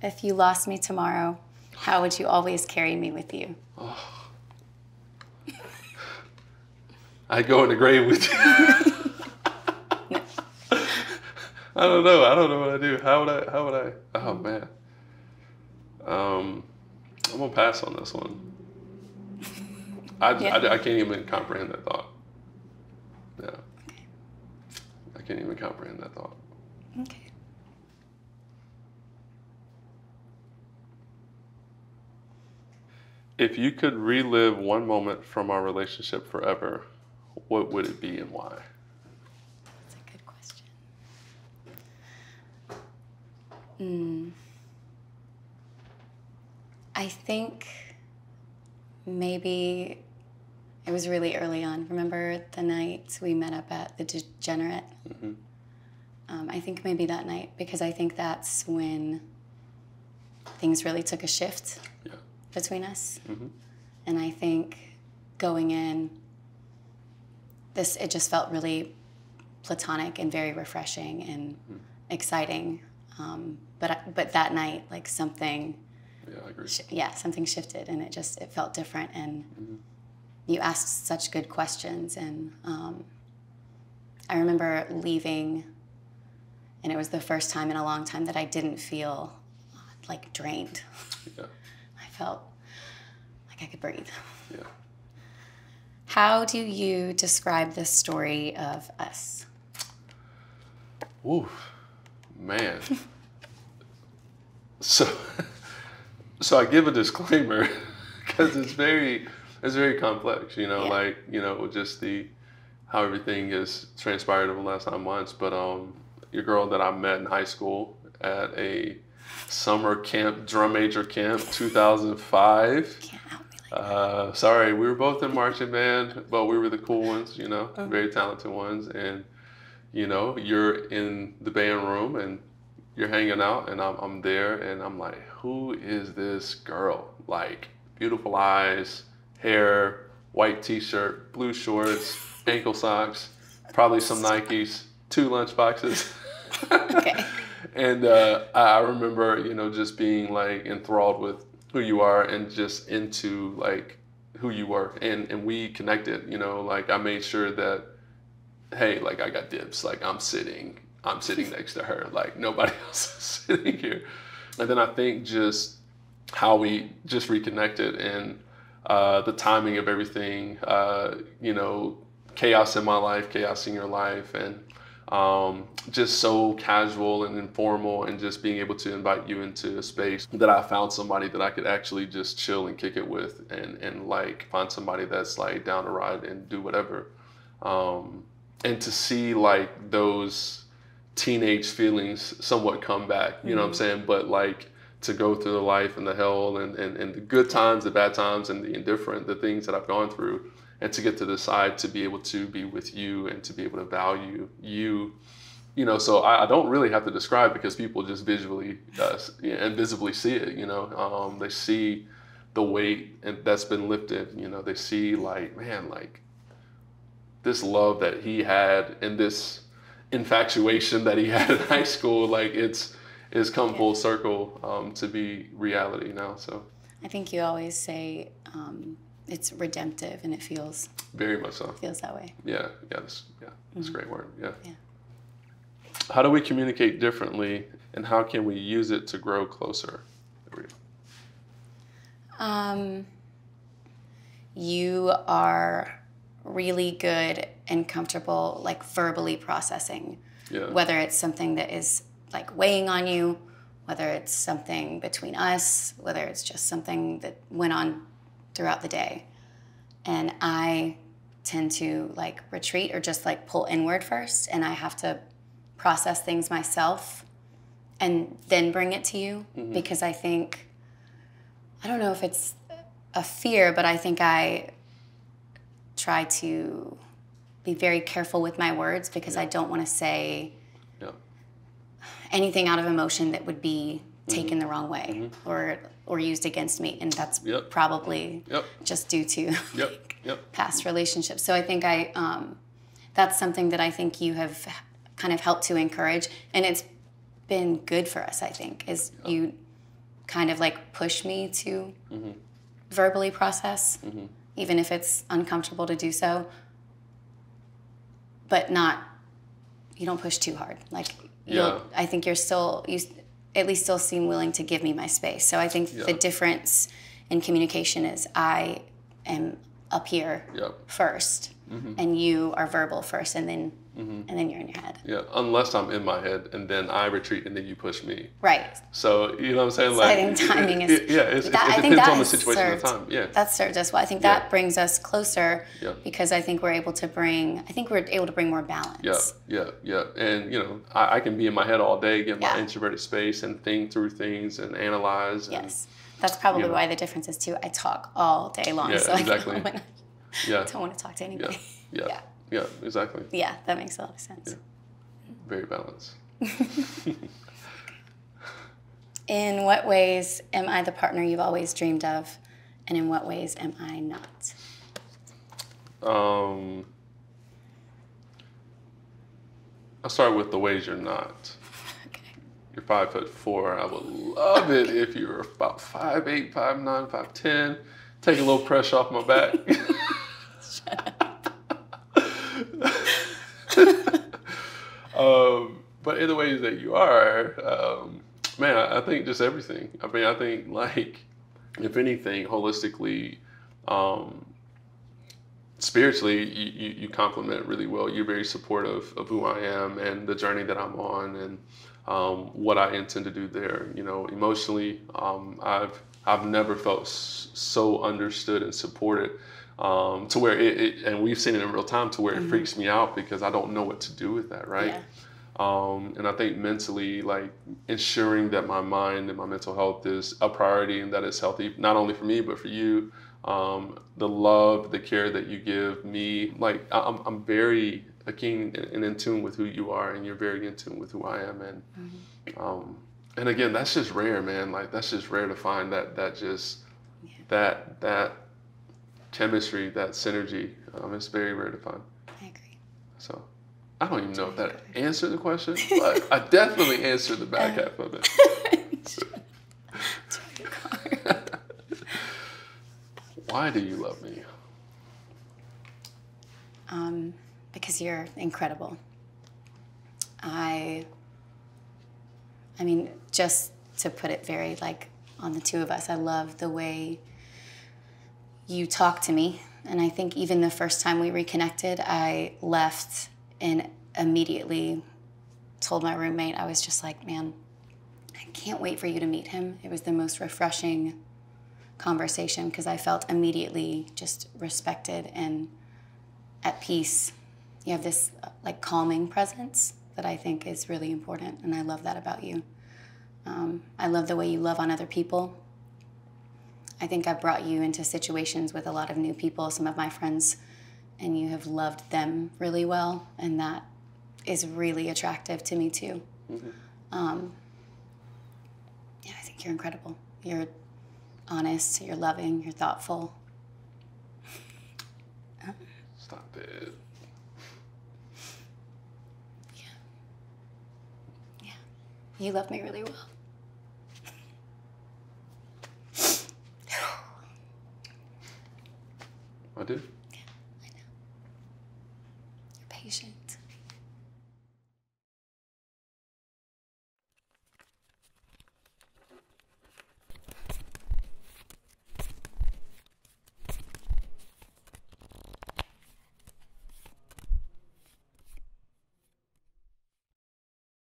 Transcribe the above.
if you lost me tomorrow, how would you always carry me with you? Oh. I'd go in the grave with you. I don't know. I don't know what I do. How would I? Oh, man. I'm going to pass on this one. I can't even comprehend that thought. Yeah. Okay. I can't even comprehend that thought. Okay. If you could relive one moment from our relationship forever, what would it be and why? That's a good question. I think maybe it was really early on. Remember the night we met up at the Degenerate? Mm-hmm. I think maybe that night, because I think that's when things really took a shift between us. Mm-hmm. And I think going in, it just felt really platonic and very refreshing and exciting. But that night, like something, I agree. Something shifted, and it felt different. And you asked such good questions, and I remember leaving, and it was the first time in a long time that I didn't feel like drained. Yeah. I felt like I could breathe. Yeah. How do you describe the story of us? Ooh, man. So I give a disclaimer because it's very complex, like, just how everything has transpired over the last 9 months. But your girl that I met in high school at a summer camp, drum major camp, 2005. Can't help me like that. Sorry, we were both in marching band, but we were the cool ones, very talented ones. And, you're in the band room and you're hanging out, and I'm there, and I'm like, who is this girl? Like, beautiful eyes, hair, white t-shirt, blue shorts, ankle socks, probably some Nikes, 2 lunch boxes. Okay. And I remember, just being like enthralled with who you are and just into like who you were. And we connected, like I made sure that, hey, like I got dibs, like I'm sitting next to her, like nobody else is sitting here. And then I think just how we just reconnected and the timing of everything, chaos in my life, chaos in your life, and just so casual and informal, and just being able to invite you into a space that I found somebody that I could actually just chill and kick it with, and like find somebody that's like down to ride and do whatever. And to see like those teenage feelings somewhat come back, you know what I'm saying? But like to go through the life and the hell and the good times, the bad times, and the indifferent, the things that I've gone through, and to get to decide to be able to be with you and to be able to value you, so I don't really have to describe, because people just visually and visibly see it, they see the weight and that's been lifted, they see like, man, like this love that he had and this infatuation that he had in high school, like it's come full circle to be reality now. So I think you always say it's redemptive, and it feels very much so. Feels that way. Yeah, that's a great word. Yeah. How do we communicate differently, and how can we use it to grow closer? There we go. You are really good and comfortable, like verbally processing, whether it's something that is like weighing on you, whether it's something between us, whether it's just something that went on throughout the day. And I tend to like retreat or just like pull inward first, and I have to process things myself and then bring it to you, because I think, I don't know if it's a fear, but I think I try to be very careful with my words, because I don't want to say anything out of emotion that would be taken the wrong way or used against me, and that's probably just due to past relationships. So I think that's something that I think you have kind of helped to encourage, and it's been good for us, I think, is you kind of like push me to verbally process, even if it's uncomfortable to do so. But you don't push too hard. Like, I think you at least still seem willing to give me my space. So I think the difference in communication is I am up here first, and you are verbal first, and then you're in your head. Yeah, unless I'm in my head, and then I retreat, and then you push me. Right. So, you know what I'm saying? So I think timing is... it depends on the situation at the time. Yeah. That served us well. I think that brings us closer because I think we're able to bring more balance. Yeah. And, you know, I can be in my head all day, get my introverted space, and think through things and analyze. Yes. That's probably why the difference is, too. I talk all day long. Yeah, so exactly. I don't want to talk to anybody. Yeah, exactly. Yeah, that makes a lot of sense. Yeah. Very balanced. In what ways am I the partner you've always dreamed of, and in what ways am I not? I'll start with the ways you're not. Okay. You're 5'4". I would love it if you were about 5'8", 5'9", 5'10". Take a little pressure off my back. But in the ways that you are, man, I think just everything. I mean, I think, like, if anything, holistically, spiritually, you complement really well. You're very supportive of who I am and the journey that I'm on, and what I intend to do there. You know, emotionally, I've never felt so understood and supported, to where and we've seen it in real time, to where it freaks me out because I don't know what to do with that, right? Yeah. And I think mentally, like, ensuring that my mind and my mental health is a priority and that it's healthy, not only for me, but for you. The love, the care that you give me, like, I'm very keen and in tune with who you are, and you're very in tune with who I am. And again, that's just rare, man. Like, that's just rare to find that chemistry, that synergy. It's very rare to find. I agree. So I don't even know if that answered the question, but I definitely answered the back half of it. Why do you love me? Because you're incredible. I mean, just to put it very, like, on the two of us, I love the way you talk to me. And I think even the first time we reconnected, I left and immediately told my roommate, I was just like, man, I can't wait for you to meet him. It was the most refreshing conversation because I felt immediately just respected and at peace. You have this like calming presence that I think is really important, and I love that about you. I love the way you love on other people. I think I've brought you into situations with a lot of new people, some of my friends, and you have loved them really well, and that is really attractive to me too. Mm-hmm. Yeah, I think you're incredible. You're honest, you're loving, you're thoughtful. Stop it. Yeah, you love me really well. I do.